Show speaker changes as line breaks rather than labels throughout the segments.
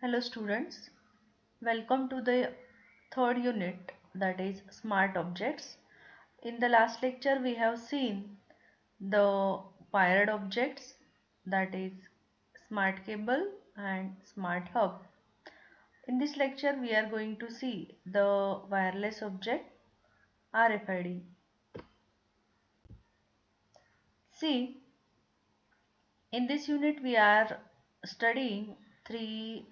Hello students, welcome to the third unit, that is smart objects. In the last lecture we have seen the wired objects, that is smart cable and smart hub. In this lecture we are going to see the wireless object RFID. See, in this unit we are studying three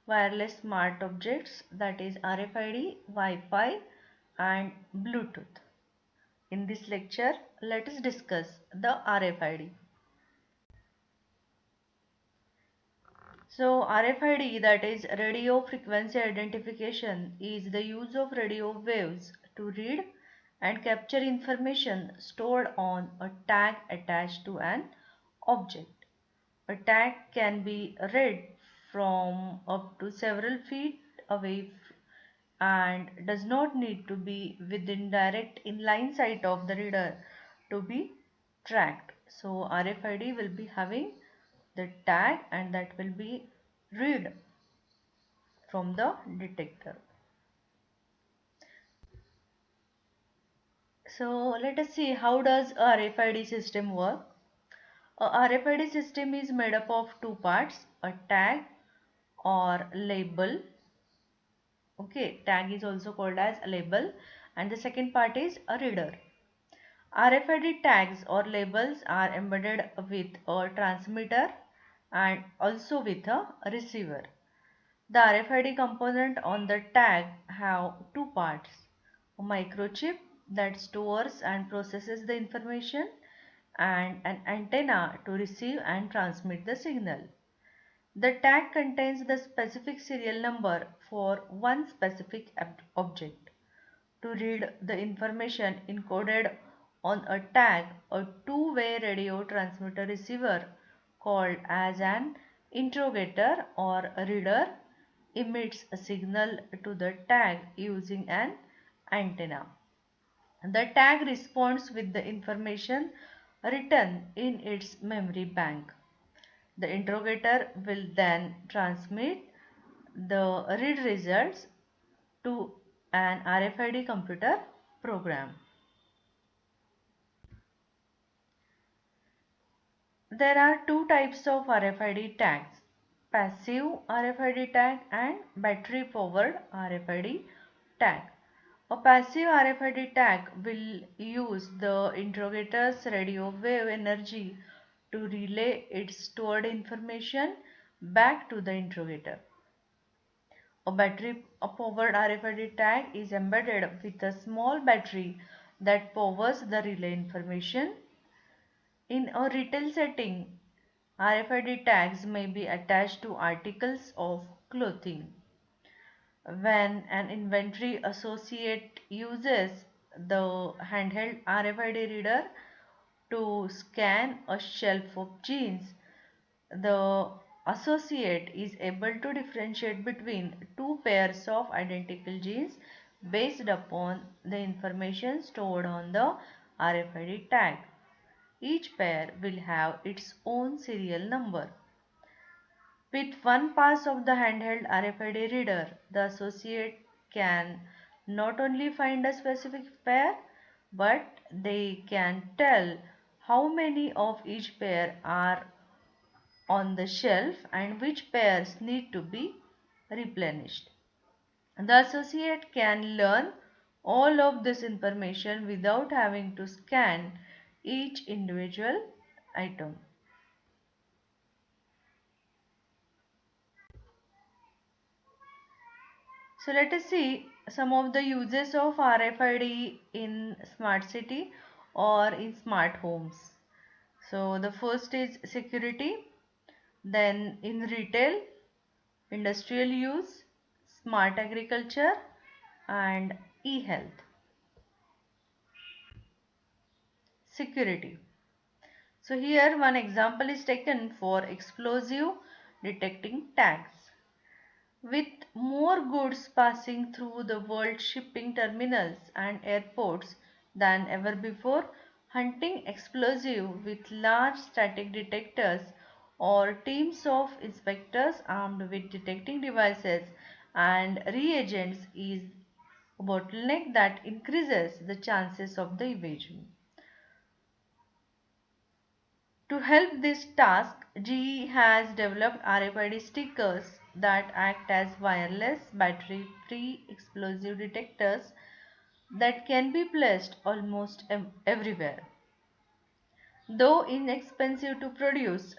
wireless smart objects, that is RFID, Wi-Fi and Bluetooth. In this lecture, let us discuss the RFID. So RFID, that is radio frequency identification, is the use of radio waves to read and capture information stored on a tag attached to an object. A tag can be read from up to several feet away and does not need to be within direct inline sight of the reader to be tracked. So RFID will be having the tag and that will be read from the detector. So let us see, how does a RFID system work. A RFID system is made up of two parts, a tag or label. Okay, tag is also called as a label, and the second part is a reader. RFID tags or labels are embedded with a transmitter and also with a receiver. The RFID component on the tag have two parts: a microchip that stores and processes the information and an antenna to receive and transmit the signal. The tag contains the specific serial number for one specific object. To read the information encoded on a tag, a two-way radio transmitter receiver called as an interrogator or a reader emits a signal to the tag using an antenna. The tag responds with the information written in its memory bank. The interrogator will then transmit the read results to an RFID computer program. There are two types of RFID tags: passive RFID tag and battery powered RFID tag. A passive RFID tag will use the interrogator's radio wave energy to relay its stored information back to the interrogator. A battery powered RFID tag is embedded with a small battery that powers the relay information. In a retail setting, RFID tags may be attached to articles of clothing. When an inventory associate uses the handheld RFID reader to scan a shelf of jeans, the associate is able to differentiate between two pairs of identical jeans based upon the information stored on the RFID tag. Each pair will have its own serial number. With one pass of the handheld RFID reader, the associate can not only find a specific pair, but they can tell how many of each pair are on the shelf and which pairs need to be replenished. The associate can learn all of this information without having to scan each individual item. So let us see some of the uses of RFID in smart city or in smart homes. So the first is security, then in retail, industrial use, smart agriculture and e-health. Security. So here one example is taken for explosive detecting tags. With more goods passing through the world shipping terminals and airports than ever before, hunting explosive with large static detectors or teams of inspectors armed with detecting devices and reagents is a bottleneck that increases the chances of the evasion. To help this task, GE has developed RFID stickers that act as wireless battery-free explosive detectors that can be placed almost everywhere. Though inexpensive to produce,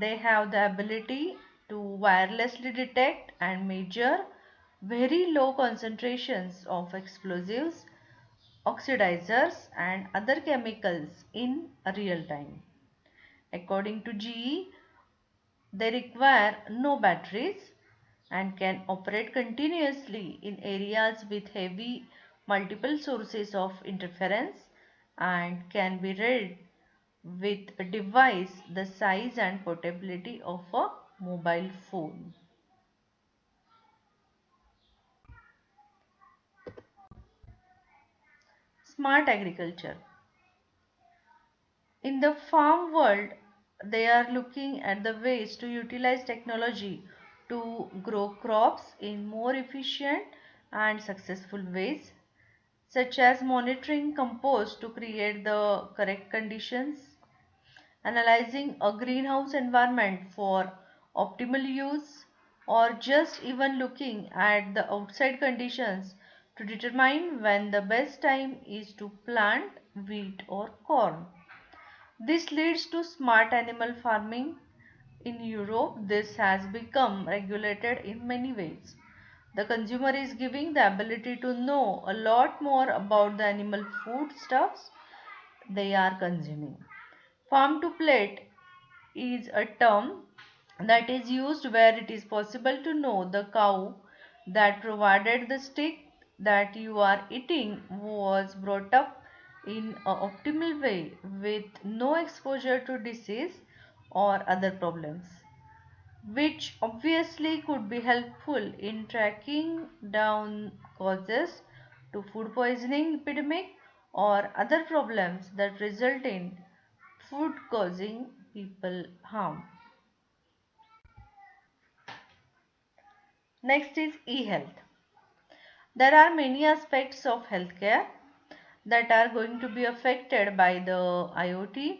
they have the ability to wirelessly detect and measure very low concentrations of explosives, oxidizers, and other chemicals in real time. According to GE, they require no batteries and can operate continuously in areas with heavy multiple sources of interference and can be read with a device the size and portability of a mobile phone. Smart agriculture. In the farm world, they are looking at the ways to utilize technology to grow crops in more efficient and successful ways, such as monitoring compost to create the correct conditions, analyzing a greenhouse environment for optimal use, or just even looking at the outside conditions to determine when the best time is to plant wheat or corn. This leads to smart animal farming. In Europe, this has become regulated in many ways. The consumer is giving the ability to know a lot more about the animal foodstuffs they are consuming. Farm to plate is a term that is used where it is possible to know the cow that provided the steak that you are eating was brought up in an optimal way with no exposure to disease or other problems, which obviously could be helpful in tracking down causes to food poisoning epidemic or other problems that result in food causing people harm. Next is e-health. There are many aspects of healthcare that are going to be affected by the IoT.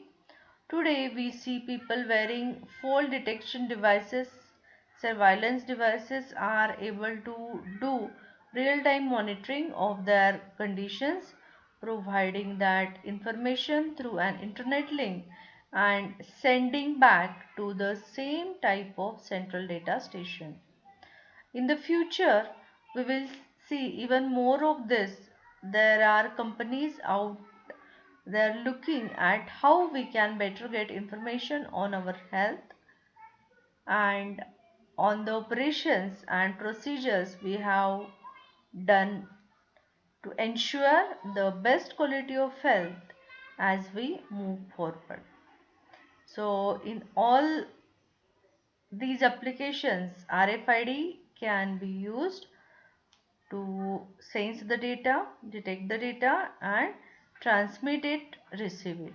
Today we see people wearing fall detection devices, surveillance devices are able to do real-time monitoring of their conditions, providing that information through an internet link and sending back to the same type of central data station. In the future, we will see even more of this. There are companies out there looking at how we can better get information on our health and on the operations and procedures we have done to ensure the best quality of health as we move forward. So, in all these applications, RFID can be used to sense the data, detect the data, and transmit it, receive it.